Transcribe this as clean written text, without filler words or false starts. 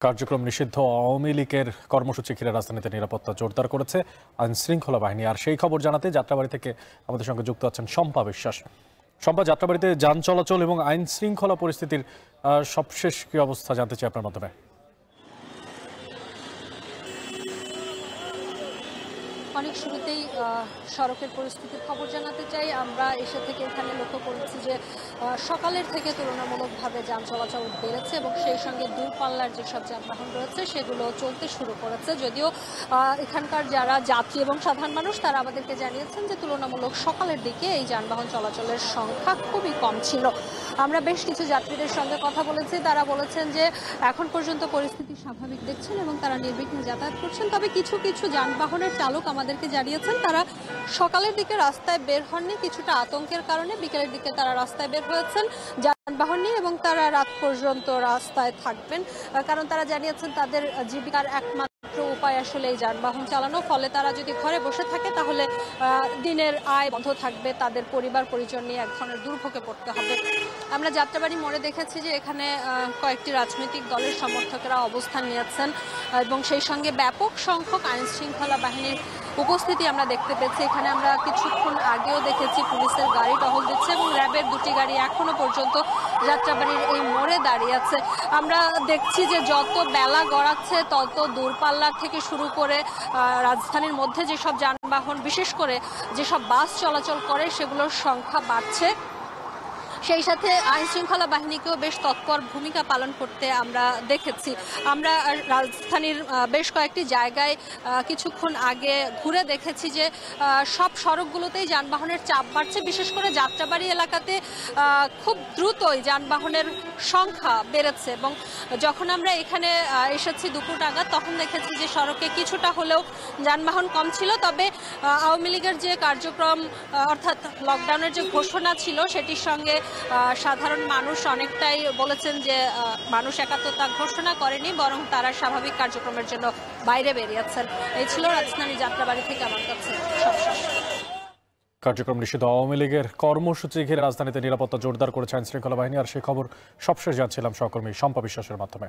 কার্যক্রম নিষিদ্ধ আওয়ামী লীগের কর্মসূচি ঘিরে রাজধানীতে নিরাপত্তা জোরদার করেছে আইন শৃঙ্খলা বাহিনী। আর সেই খবর জানাতে যাত্রাবাড়ি থেকে আমাদের সঙ্গে যুক্ত আছেন শম্পা বিশ্বাস। শম্পা, যাত্রাবাড়িতে যান চলাচল এবং আইন শৃঙ্খলা পরিস্থিতির সবশেষ কি অবস্থা জানতে চাই আপনার মাধ্যমে। অনেক শুরুতেই সড়কের পরিস্থিতির খবর জানাতে চাই। আমরা এসে থেকে এখানে লক্ষ্য করেছি যে সকালের থেকে তুলনামূলকভাবে যান চলাচল বেড়েছে এবং সেই সঙ্গে দূরপাল্লার যেসব যানবাহন রয়েছে সেগুলো চলতে শুরু করেছে। যদিও এখানকার যারা যাত্রী এবং সাধারণ মানুষ তারা আমাদেরকে জানিয়েছেন যে তুলনামূলক সকালের দিকে এই যানবাহন চলাচলের সংখ্যা খুবই কম ছিল। আমরা বেশ কিছু যাত্রীদের সঙ্গে কথা বলেছি, তারা বলেছেন যে এখন পর্যন্ত পরিস্থিতি স্বাভাবিক দেখছেন এবং তারা নির্বিঘ্নে যাতায়াত করছেন। তবে কিছু কিছু যানবাহনের চালক আমাদেরকে জানিয়েছেন তারা সকালের দিকে রাস্তায় বের হননি, কিছুটা আতঙ্কের কারণে বিকেলের দিকে তারা রাস্তায় বের হয়েছেন যানবাহন নিয়ে এবং তারা রাত পর্যন্ত রাস্তায় থাকবেন, কারণ তারা জানিয়েছেন তাদের জীবিকার একমাত্র উপায় আসলে এই যানবাহন চালানো। ফলে তারা যদি ঘরে বসে থাকে তাহলে দিনের আয় বন্ধ থাকবে, তাদের পরিবার পরিজন নিয়ে এক ধরনের দুর্ভোগে পড়তে হবে। আমরা যাত্রাবাড়ি মোড়ে দেখেছি যে এখানে কয়েকটি রাজনৈতিক দলের সমর্থকেরা অবস্থান নিয়েছেন এবং সেই সঙ্গে ব্যাপক সংখ্যক আইন শৃঙ্খলা বাহিনীর উপস্থিতি আমরা দেখতে পেয়েছি। এখানে আমরা কিছুক্ষণ আগেও দেখেছি পুলিশের গাড়ি টহল দিচ্ছে এবং র্যাবের দুটি গাড়ি এখনো পর্যন্ত যাত্রাবাড়ির এই মোড়ে দাঁড়িয়ে আছে। আমরা দেখছি যে যত বেলা গড়াচ্ছে তত দূরপাল্লা থেকে শুরু করে রাজধানীর মধ্যে যেসব যানবাহন, বিশেষ করে যেসব বাস চলাচল করে সেগুলোর সংখ্যা বাড়ছে। সেই সাথে আইন শৃঙ্খলা বাহিনীকেও বেশ তৎপর ভূমিকা পালন করতে আমরা দেখেছি। আমরা রাজধানীর বেশ কয়েকটি জায়গায় কিছুক্ষণ আগে ঘুরে দেখেছি যে সব সড়কগুলোতেই যানবাহনের চাপ বাড়ছে। বিশেষ করে যাত্রাবাড়ি এলাকাতে খুব দ্রুতই যানবাহনের সংখ্যা বেড়েছে এবং যখন আমরা এখানে এসেছি দুপুর নাগাদ তখন দেখেছি যে সড়কে কিছুটা হলেও যানবাহন কম ছিল। তবে আওয়ামী লীগের যে কার্যক্রম অর্থাৎ লকডাউনের যে ঘোষণা ছিল সেটির সঙ্গে সাধারণ মানুষ অনেকটাই বলেছেন যে মানুষ একাত্মতা ঘোষণা করেনি, বরং তারা স্বাভাবিক কার্যক্রমের জন্য বাইরে বেরিয়েছেন। এই ছিল রাজধানী যাত্রাবাড়ি থেকে আমার কাছে সবশেষ। কার্যক্রম নিষিদ্ধ আওয়ামী লীগের কর্মসূচি ঘিরে রাজধানীতে নিরাপত্তা জোরদার করেছে আইন শৃঙ্খলা বাহিনী। আর সেই খবর সবশেষ জানছিলাম সহকর্মী শম্পা বিশ্বাসের মাধ্যমে।